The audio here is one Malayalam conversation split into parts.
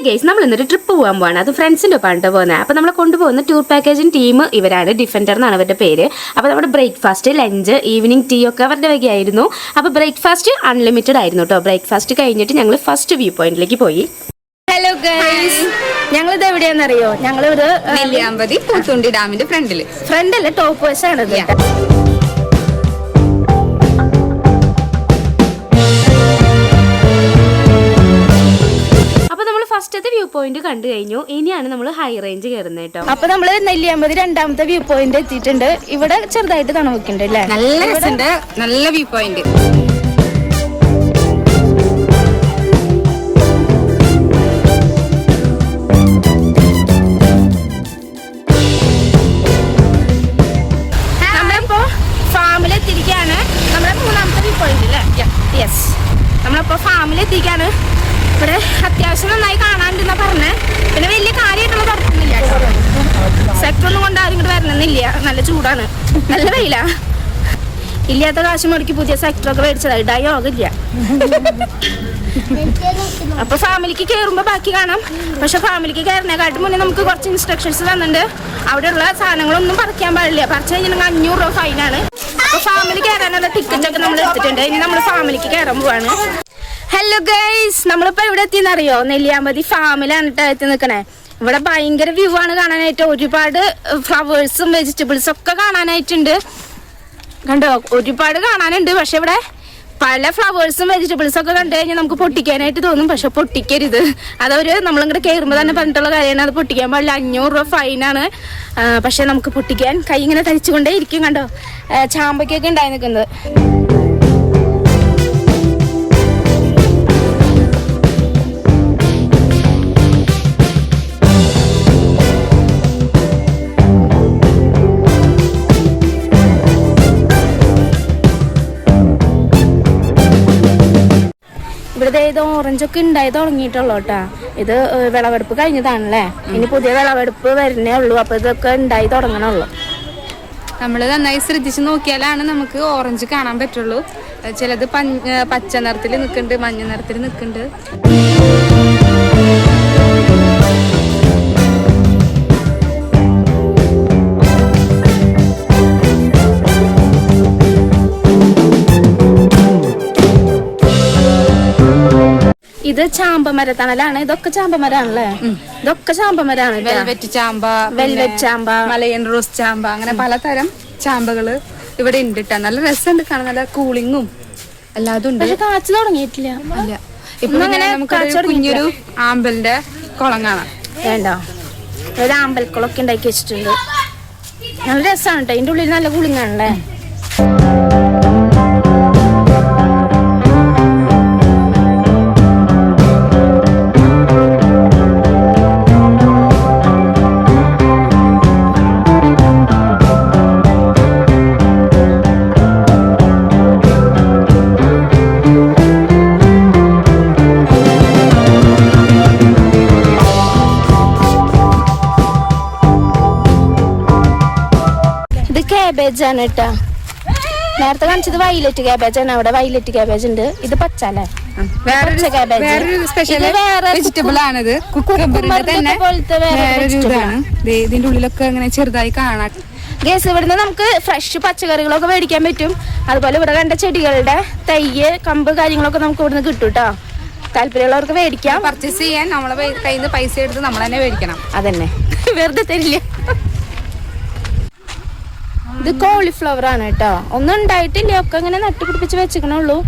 ഗൈസ് നമ്മൾ ഇന്നൊരു ട്രിപ്പ് പോകാൻ പോവാണ്. അത് ഫ്രണ്ട്സിൻ്റെ ഒപ്പമാണ് പോകുന്നത്. അപ്പോൾ നമ്മളെ കൊണ്ടുപോകുന്ന ടൂർ പാക്കേജിൻ ടീം ഇവരാണ്. ഡിഫൻഡർ എന്നാണ് അവരുടെ പേര്. അപ്പോൾ നമ്മുടെ ബ്രേക്ക്ഫാസ്റ്റ്, ലഞ്ച്, ഈവനിങ് ടീ ഒക്കെ അവരുടെ വകയായിരുന്നു. അപ്പോൾ ബ്രേക്ക്ഫാസ്റ്റ് അൺലിമിറ്റഡ് ആയിരുന്നു കേട്ടോ. ബ്രേക്ക്ഫാസ്റ്റ് കഴിഞ്ഞിട്ട് ഞങ്ങൾ ഫസ്റ്റ് വ്യൂ പോയിന്റിലേക്ക് പോയി. ഹലോ ഗൈസ്, ഞങ്ങളിത് എവിടെയാണെന്നറിയോ? ഞങ്ങളിത് നെല്ലിയാമ്പതി പൂത്തുണ്ടി ഡാമിന്റെ ഫ്രണ്ടല്ലേ, ടോപ്പ് വശാണിത്. ഫസ്റ്റത്തെ വ്യൂ പോയിന്റ് കണ്ടു കഴിഞ്ഞു. ഇനിയാണ് നമ്മൾ ഹൈ റേഞ്ച് കയറുന്നത് കേട്ടോ. അപ്പൊ നമ്മള് നെല്ലിയാമ്പതി രണ്ടാമത്തെ വ്യൂ പോയിന്റ് എത്തിയിട്ടുണ്ട്. ഇവിടെ ചെറുതായിട്ട് തണുക്കുന്നുണ്ട് അല്ലേ? നല്ല രസമുണ്ട്, നല്ല വ്യൂ പോയിന്റ്. നമ്മളിപ്പോ ഫാമിലെത്തിയിരിക്കാണ്. നമ്മുടെ മൂന്നാമത്തെ വ്യൂ പോയിന്റ് അല്ലേ? യെസ്, നമ്മളിപ്പോ ഫാമിലെത്തിക്കാണ്. ഇവിടെ അത്യാവശ്യം നന്നായി കാണാണ്ടെന്നാ പറഞ്ഞേ. പിന്നെ വലിയ കാര്യമായിട്ടുള്ള തുറക്കുന്നില്ല കേട്ടോ. സെക്ടറൊന്നും കൊണ്ട് ആരും ഇങ്ങോട്ട് വരണമെന്നില്ല. നല്ല ചൂടാണ്, നല്ല വെയിലാ. ഇല്ലാത്ത കാശ് മുടക്കി പുതിയ സെക്ടറൊക്കെ മേടിച്ചതായി ഡയോഗില്ല. അപ്പൊ ഫാമിലിക്ക് കയറുമ്പോ ബാക്കി കാണാം. പക്ഷെ ഫാമിലിക്ക് കയറുന്നേക്കാട്ട് മുന്നേ നമുക്ക് കുറച്ച് ഇൻസ്ട്രക്ഷൻസ് തന്നിട്ടുണ്ട്. അവിടെയുള്ള സാധനങ്ങളൊന്നും പറിക്കാൻ പാടില്ല. പറിച്ചു കഴിഞ്ഞിട്ടുണ്ടെങ്കിൽ 500 രൂപ ഫൈനാണ്. അപ്പൊ ഫാമിലി കയറാനുള്ള ടിക്കറ്റ് ഒക്കെ നമ്മൾ എടുത്തിട്ടുണ്ട്. ഇനി നമ്മൾ ഫാമിലിക്ക് കയറാൻ പോവാണ്. ഹലോ ഗൈസ്, നമ്മളിപ്പോ എവിടെ എത്തിയെന്നറിയോ? നെല്ലിയാമ്പതി ഫാമിലാണ് കേട്ടോ എത്തി നിൽക്കണേ. ഇവിടെ ഭയങ്കര വ്യൂ ആണ് കാണാനായിട്ട്. ഒരുപാട് ഫ്ലവേഴ്സും വെജിറ്റബിൾസും ഒക്കെ കാണാനായിട്ടുണ്ട്. കണ്ടോ, ഒരുപാട് കാണാനുണ്ട്. പക്ഷെ ഇവിടെ പല ഫ്ലവേഴ്സും വെജിറ്റബിൾസും ഒക്കെ കണ്ടു കഴിഞ്ഞാൽ നമുക്ക് പൊട്ടിക്കാനായിട്ട് തോന്നും. പക്ഷെ പൊട്ടിക്കരുത്. അതവര് നമ്മളിങ്ങോട്ട് കയറുമ്പോൾ തന്നെ പറഞ്ഞിട്ടുള്ള കാര്യമാണ്. അത് പൊട്ടിക്കാൻ പാടില്ല. 500 രൂപ ഫൈനാണ്. പക്ഷെ നമുക്ക് പൊട്ടിക്കാൻ കൈ ഇങ്ങനെ തരിച്ചുകൊണ്ടേ ഇരിക്കും. കണ്ടോ, ചാമ്പയ്ക്കൊക്കെ ഉണ്ടായി നിൽക്കുന്നത്. ഇവിടെ ഇത് ഓറഞ്ചൊക്കെ ഉണ്ടായി തുടങ്ങിയിട്ടുള്ളൂ കേട്ടാ. ഇത് വിളവെടുപ്പ് കഴിഞ്ഞതാണല്ലേ. ഇനി പുതിയ വിളവെടുപ്പ് വരുന്നേ ഉള്ളൂ. അപ്പൊ ഇതൊക്കെ ഉണ്ടായി തുടങ്ങണുള്ളൂ. നമ്മൾ നന്നായി ശ്രദ്ധിച്ച് നോക്കിയാലാണ് നമുക്ക് ഓറഞ്ച് കാണാൻ പറ്റുള്ളൂ. ചിലത് പച്ച നിറത്തിൽ നിൽക്കുന്നുണ്ട്, മഞ്ഞ നിറത്തിൽ നിൽക്കുന്നുണ്ട്. ഇത് ചാമ്പമരത്തണലാണ്. ഇതൊക്കെ ചാമ്പമരാണല്ലേ? ഇതൊക്കെ ചാമ്പമരാണ്. വെൽവെറ്റ് ചാമ്പ, വെൽവെറ്റ് ചാമ്പ, മലയൻ റോസ് ചാമ്പ, അങ്ങനെ പലതരം ചാമ്പകള് ഇവിടെ ഉണ്ട് കേട്ടോ. നല്ല രസമുണ്ട് കാണാൻ, നല്ല കൂളിങ്ങും എല്ലാതും ഉണ്ട്. പക്ഷെ കാച്ചു തുടങ്ങിയിട്ടില്ല. അല്ല, ഇപ്പൊ നമുക്ക് കുഞ്ഞൊരു ആമ്പലിന്റെ കുളം കാണാം. വേണ്ടോ, ഒരു ആമ്പൽക്കുളമൊക്കെ ഉണ്ടാക്കി വെച്ചിട്ടുണ്ട്. നല്ല രസമാണ് കേട്ടോ. അതിന്റെ ഉള്ളിൽ നല്ല കൂളിങ്ങാണല്ലേ. ക്യാബേജ് ആണ് കേട്ടാ. നേരത്തെ കാണിച്ചത് വൈലറ്റ് ക്യാബേജ് ആണ്. അവിടെ വൈലറ്റ് ക്യാബേജ് ഉണ്ട്. ഇത് പച്ച അല്ലേ? വെജിറ്റബിൾ ആണിത്. ഇതിന്റെ ഉള്ളിലൊക്കെ അങ്ങനെ ചെറുതായി കാണാൻ. ഗേസ്, ഇവിടുന്ന് നമുക്ക് ഫ്രഷ് പച്ചക്കറികളൊക്കെ മേടിക്കാൻ പറ്റും. അതുപോലെ ഇവിടെ കണ്ട ചെടികളുടെ തയ്യ്, കമ്പ് കാര്യങ്ങളൊക്കെ നമുക്ക് ഇവിടുന്ന് കിട്ടും കേട്ടോ. താല്പര്യമുള്ളവർക്ക് മേടിക്കാം. പർച്ചേസ് ചെയ്യാൻ നമ്മളെ കയ്യിൽ നിന്ന് പൈസ എടുത്ത് നമ്മൾ തന്നെ മേടിക്കണം. അതന്നെ, വെറുതെ തരില്ല. ഇത് കോളിഫ്ലവർ ആണ് കേട്ടോ. ഒന്നും ഉണ്ടായിട്ടില്ല, ഒക്കെ ഇങ്ങനെ നട്ടുപിടിപ്പിച്ച് വെച്ചിക്കണുള്ളൂ.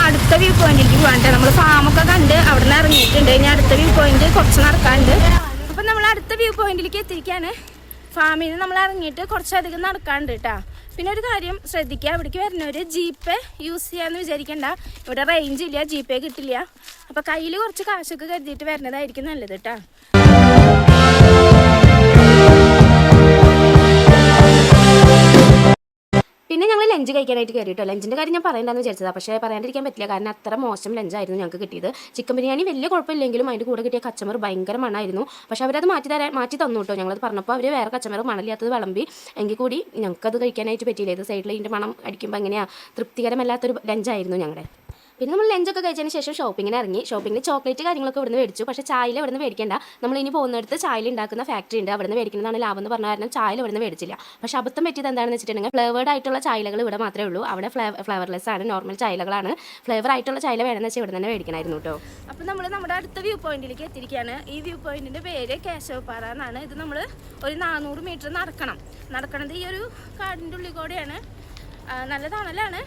അടുത്ത വ്യൂ പോയിന്റിലേക്ക് പോകാണ്ട്. നമ്മൾ ഫാമൊക്കെ കണ്ട് അവിടെ നിന്ന് ഇറങ്ങിയിട്ടുണ്ട്. ഇനി അടുത്ത വ്യൂ പോയിന്റ് കുറച്ച് നടക്കാണ്ട്. അപ്പം നമ്മൾ അടുത്ത വ്യൂ പോയിന്റിലേക്ക് എത്തിയിരിക്കുകയാണ്. ഫാമിൽ നിന്ന് നമ്മൾ ഇറങ്ങിയിട്ട് കുറച്ചധികം നടക്കാണ്ട് കേട്ടോ. പിന്നെ ഒരു കാര്യം ശ്രദ്ധിക്കുക, ഇവിടേക്ക് വരുന്നവർ ജീപ്പേ യൂസ് ചെയ്യാമെന്ന് വിചാരിക്കണ്ട. ഇവിടെ റേഞ്ച് ഇല്ല, ജീപ്പേ കിട്ടില്ല. അപ്പോൾ കയ്യിൽ കുറച്ച് കാശൊക്കെ കരുതിയിട്ട് വരുന്നതായിരിക്കും നല്ലത് കേട്ടോ. പിന്നെ ഞങ്ങൾ ലഞ്ച് കഴിക്കാനായിട്ട് കയറിയിട്ടോ. ലഞ്ചിൻ്റെ കാര്യം ഞാൻ പറയണ്ടെന്ന് വിചാരിച്ചതാണ്, പക്ഷേ പറയാണ്ടിരിക്കാൻ പറ്റില്ല. കാരണം അത്ര മോശം ലഞ്ചായിരുന്നു ഞങ്ങൾക്ക് കിട്ടിയത്. ചിക്കൻ ബിരിയാണി വലിയ കുഴപ്പമില്ലെങ്കിലും അതിൻ്റെ കൂടെ കിട്ടിയ കച്ചമർ ഭയങ്കര മണമായിരുന്നു. പക്ഷേ അവരത് മാറ്റി തന്നു കേട്ടോ. ഞങ്ങളത് പറഞ്ഞപ്പോൾ അവർ വേറെ കച്ചമർ മണലില്ലാത്തത് വിളമ്പി. എങ്കിൽ കൂടി ഞങ്ങൾക്കത് കഴിക്കാനായിട്ട് പറ്റിയില്ല. ഇത് സൈഡിൽ ഇതിൻ്റെ മണം അടിക്കുമ്പോൾ എങ്ങനെയാണ് തൃപ്തികരമല്ലാത്തൊരു ലഞ്ചായിരുന്നു ഞങ്ങളുടെ. പിന്നെ നമ്മൾ ലഞ്ചൊക്കെ കഴിച്ചതിന് ശേഷം ഷോപ്പിങ്ങിന് ഇറങ്ങി. ഷോപ്പിങ്ങിന് ചോക്ലേറ്റ് കാര്യങ്ങളൊക്കെ ഇവിടുന്ന് മേടിച്ചു. പക്ഷേ ചായയിൽ ഇവിടുന്ന് മേടിക്കേണ്ട, നമ്മൾ ഇനി പോകുന്നിടത്ത് ചായയിൽ ഉണ്ടാക്കുന്ന ഫാക്ടറി ഉണ്ട്, അവിടുന്ന് മേടിക്കുന്നതാണ് ലാഭം എന്ന് പറഞ്ഞ കാരണം ചായയിൽ ഇവിടുന്ന് മേടിച്ചില്ല. പക്ഷേ അബദ്ധം പറ്റിയത് എന്താണെന്ന് വെച്ചിട്ടുണ്ടെങ്കിൽ ഫ്ലേവേർഡ് ആയിട്ടുള്ള ചായലകൾ ഇവിടെ മാത്രമേ ഉള്ളൂ. അവിടെ ഫ്ലേവർലെസ് ആണ്, നോർമൽ ചായലകളാണ്. ഫ്ലേവർ ആയിട്ടുള്ള ചായല വേണമെന്ന് വെച്ചാൽ ഇവിടെ തന്നെ മേടിക്കണമായിരുന്നു കേട്ടോ. അപ്പോൾ നമ്മൾ നമ്മുടെ അടുത്ത വ്യൂ പോയിന്റിലേക്ക് എത്തിയിരിക്കുകയാണ്. ഈ വ്യൂ പോയിന്റിൻ്റെ പേര് കേശവപ്പാറ എന്നാണ്. ഇത് നമ്മൾ ഒരു 400 മീറ്റർ നടക്കണത് ഈ ഒരു കാടിൻ്റെ ഉള്ളിൽ കൂടെയാണ്. നല്ല തണലാണ്,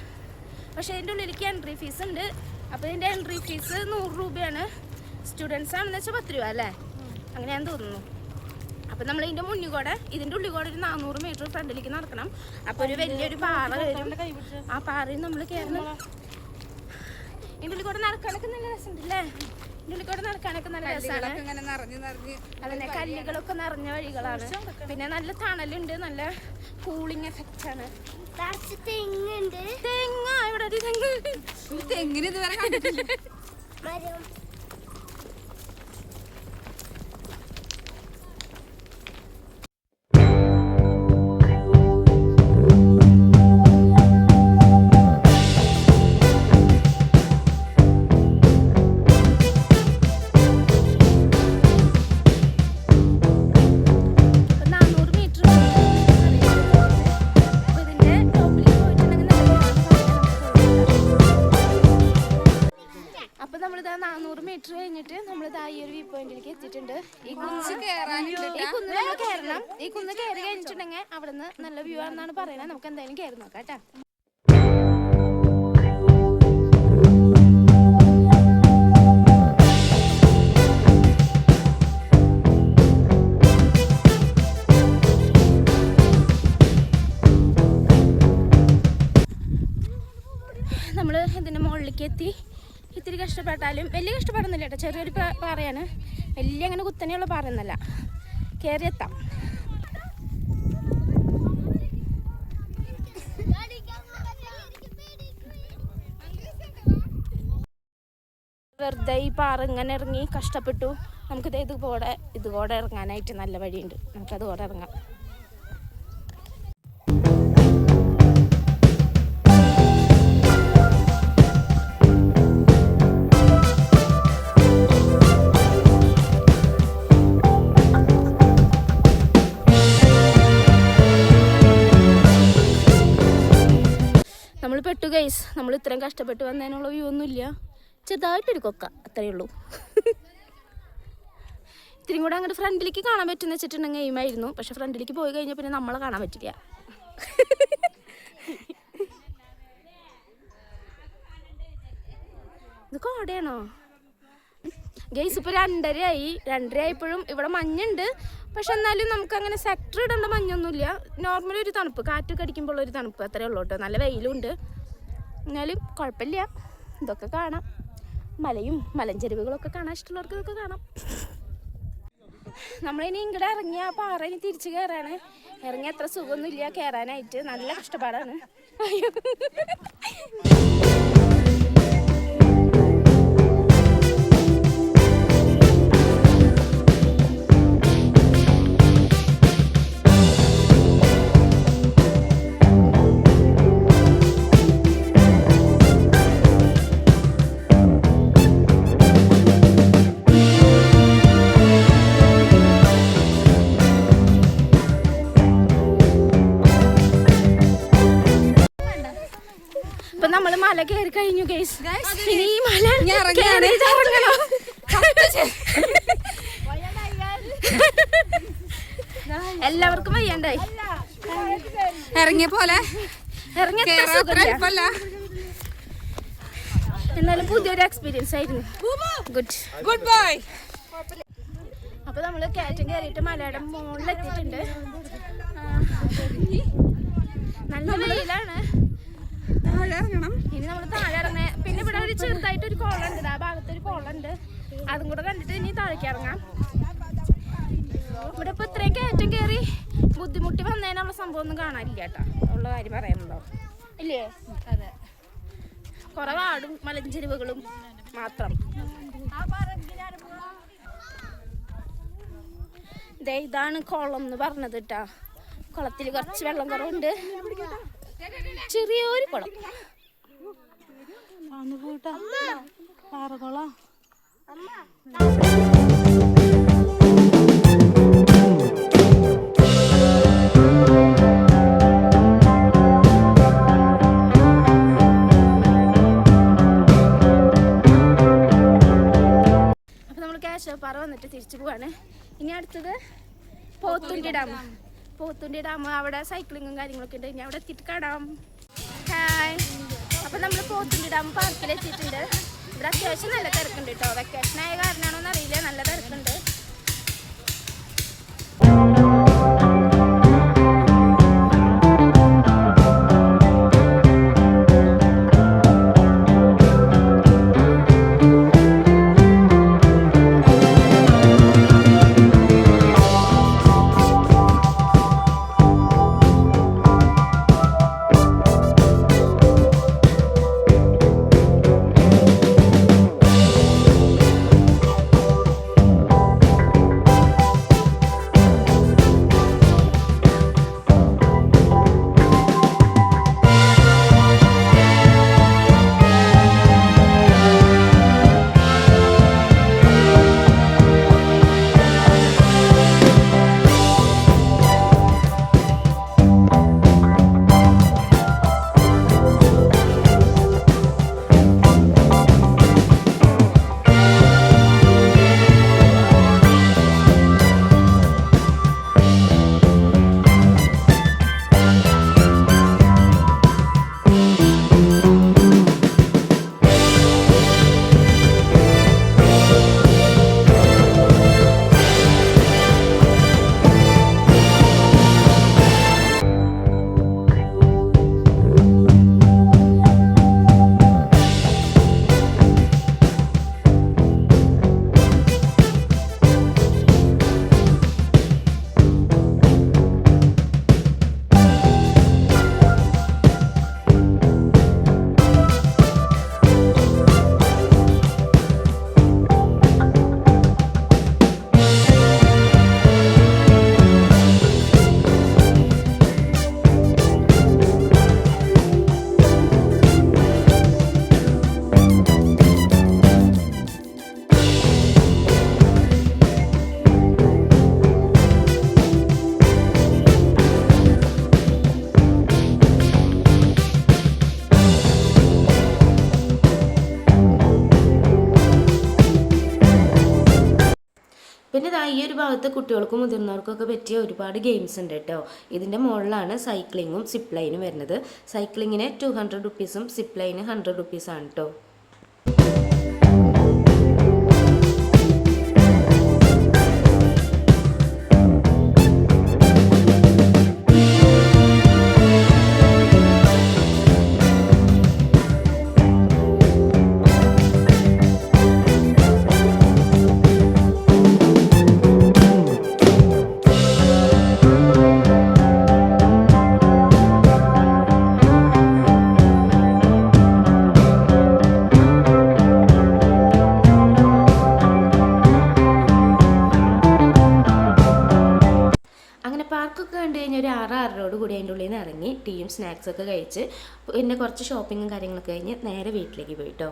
പക്ഷേ ഇതിൻ്റെ ഉള്ളിലേക്ക് എൻട്രി ഫീസ് ഉണ്ട്. അപ്പോൾ ഇതിൻ്റെ എൻട്രി ഫീസ് 100 രൂപയാണ്. സ്റ്റുഡൻസ് ആണെന്ന് വെച്ചാൽ 10 രൂപ അല്ലേ, അങ്ങനെയാണെന്ന് തോന്നുന്നു. അപ്പോൾ നമ്മൾ ഇതിൻ്റെ മുന്നിൽ കൂടെ ഇതിൻ്റെ ഉള്ളിൽ കൂടെ ഒരു 400 മീറ്റർ ഫ്രണ്ടിലേക്ക് നടക്കണം. അപ്പോൾ ഒരു വലിയൊരു പാറ വരും. ആ പാറയിൽ നമ്മൾ കയറണം. ഇതിൻ്റെ ഉള്ളിൽ കൂടെ നടക്കാനൊക്കെ നല്ല രസമുണ്ടല്ലേ? ഇതിൻ്റെ ഉള്ളിൽ കൂടെ നടക്കാനൊക്കെ നല്ല രസമാണ്. അതന്നെ, കല്ലുകളൊക്കെ നിറഞ്ഞ വഴികളാണ്. പിന്നെ നല്ല തണലുണ്ട്, നല്ല കൂളിംഗ് എഫക്റ്റ് ആണ്. തെങ്ങ ഇവിടെ ഒരു തെങ്ങിന് ഇതുവരെ കണ്ടിട്ടില്ല. കഴിഞ്ഞിട്ട് നമ്മൾ ഈ ഒരു വ്യൂ പോയിന്റിലേക്ക് എത്തിയിട്ടുണ്ട്. ഈ കുന്ന് കയറണം. ഈ കുന്ന് കയറി കഴിഞ്ഞിട്ടുണ്ടെങ്കിൽ അവിടുന്ന് നല്ല വ്യൂ ആണെന്നാണ് പറയുന്നത്. നമുക്ക് എന്തായാലും കയറി നോക്കാം കേട്ടോ. നമ്മൾ ഇതിൻ്റെ മുകളിലേക്ക് എത്തി. ഇത്തിരി കഷ്ടപ്പെട്ടാലും വലിയ കഷ്ടപ്പാടൊന്നുമില്ല കേട്ടോ, ചെറിയൊരു പാറയാണ്. വലിയ അങ്ങനെ കുത്തനെയുള്ള പാറയൊന്നുമല്ല, കയറി എത്താം. വെറുതെ ഈ പാറ ഇങ്ങനെ ഇറങ്ങി കഷ്ടപ്പെട്ടു. നമുക്കിത് ഇതുകൂടെ ഇറങ്ങാനായിട്ട് നല്ല വഴിയുണ്ട്, നമുക്കതുകൂടെ ഇറങ്ങാം. നമ്മൾ പെട്ടു ഗൈസ്. നമ്മൾ ഇത്രയും കഷ്ടപ്പെട്ട് വന്നതിനുള്ള വ്യൂ ഒന്നുമില്ല, ചെറുതായിട്ടൊരു കൊക്ക, അത്രയേ ഉള്ളൂ. ഇത്തിരി കൂടെ അങ്ങോട്ട് ഫ്രണ്ടിലേക്ക് കാണാൻ പറ്റുമെന്ന് വെച്ചിട്ടുണ്ടെങ്കിൽ എയിമായിരുന്നു. പക്ഷെ ഫ്രണ്ടിലേക്ക് പോയി കഴിഞ്ഞാൽ പിന്നെ നമ്മളെ കാണാൻ പറ്റില്ല. ഇത് കോടയാണോ ഗൈസ്? ഇപ്പോൾ 2:30 ആയപ്പോഴും ഇവിടെ മഞ്ഞുണ്ട്. പക്ഷെ എന്നാലും നമുക്ക് അങ്ങനെ സെക്ടർ ഇടേണ്ട മഞ്ഞൊന്നുമില്ല. നോർമൽ ഒരു തണുപ്പ്, കാറ്റൊക്കെ അടിക്കുമ്പോൾ ഒരു തണുപ്പ്, അത്രയേ ഉള്ളൂ കേട്ടോ. നല്ല വെയിലും ഉണ്ട്, എന്നാലും കുഴപ്പമില്ല. ഇതൊക്കെ കാണാം, മലഞ്ചെരുവുകളൊക്കെ കാണാൻ ഇഷ്ടമുള്ളവർക്ക് ഇതൊക്കെ കാണാം. നമ്മളിനി ഇങ്ങോട്ട് ഇറങ്ങിയ ആ പാറ ഇനി തിരിച്ചു കയറാണ്. ഇറങ്ങി അത്ര സുഖമൊന്നുമില്ല കയറാനായിട്ട്, നല്ല കഷ്ടപ്പാടാണ്. അയ്യോ, നമ്മള് മല കയറി കഴിഞ്ഞു ഗൈസ്. ഇനി ഈ മല എല്ലാവർക്കും വയ്യണ്ടായി. ഇറങ്ങിയ പോലെ എന്നാലും പുതിയൊരു എക്സ്പീരിയൻസ് ആയിരുന്നു. Good bye. അപ്പൊ നമ്മള് കയറ്റം കയറിയിട്ട് മലയുടെ മുകളിലെത്തിയിട്ടുണ്ട്. നല്ല വെയിലാണ്. ഇനി നമ്മൾ താഴെ ഇറങ്ങാൻ. പിന്നെ ഇവിടെ ഒരു ചെറുതായിട്ട് ഒരു കോളുണ്ട്, ആ ഭാഗത്ത് ഒരു കോളുണ്ട്, അതും കൂടെ കണ്ടിട്ട് ഇനി താഴേക്ക് ഇറങ്ങാം. ഇവിടെ ഇപ്പൊ ഇത്രയും കയറ്റം കയറി ബുദ്ധിമുട്ടി വന്നതിനുള്ള സംഭവം ഒന്നും കാണാനില്ല കേട്ടോ, ഉള്ള കാര്യം പറയാനുണ്ടോ ഇല്ലേ? അതെ, കുറെ വാടും മലഞ്ചെരിവുകളും മാത്രം. ഇതാണ് കുളം എന്ന് പറഞ്ഞത് കേട്ടാ. കുളത്തിൽ കുറച്ച് വെള്ളം കുറവുണ്ട്, ചെറിയൊരു കുളം. അപ്പൊ നമ്മൾ കേശവപ്പാറ വന്നിട്ട് തിരിച്ചു പോവാണ്. ഇനി അടുത്തത് പോത്തുണ്ടി ഡാം. പോത്തുണ്ടി ഡാം, അവിടെ സൈക്ലിങ്ങും കാര്യങ്ങളൊക്കെ ഉണ്ട്. ഇനി അവിടെ എത്തിയിട്ട് കാണാം. ഹായ്. അപ്പം നമ്മൾ പോത്തുണ്ടി ഡാം പാർക്കിലെത്തിയിട്ടുണ്ട്. ഇവിടെ അത്യാവശ്യം നല്ല തിരക്കുണ്ട് കേട്ടോ. വെക്കേഷൻ ആയ കാരണമാണോ എന്നറിയില്ല, നല്ല തിരക്കുണ്ട്. പിന്നെ ഈ ഒരു ഭാഗത്ത് കുട്ടികൾക്കും മുതിർന്നവർക്കൊക്കെ പറ്റിയ ഒരുപാട് ഗെയിംസ് ഉണ്ട് കേട്ടോ. ഇതിൻ്റെ മുകളിലാണ് സൈക്ലിങ്ങും സിപ്പ് ലൈനും വരുന്നത്. സൈക്ലിങ്ങിന് 200 റുപ്പീസും സിപ്പ് ലൈന് 100 റുപ്പീസാണ് കേട്ടോ. പാർക്കൊക്കെ കണ്ടു കഴിഞ്ഞാൽ ഒരു 6-6 കൂടി അതിൻ്റെ ഉള്ളിൽ നിന്ന് ഇറങ്ങി ടീയും സ്നാക്സൊക്കെ കഴിച്ച് പിന്നെ കുറച്ച് ഷോപ്പിങ്ങും കാര്യങ്ങളൊക്കെ കഴിഞ്ഞ് നേരെ വീട്ടിലേക്ക് പോയിട്ടോ.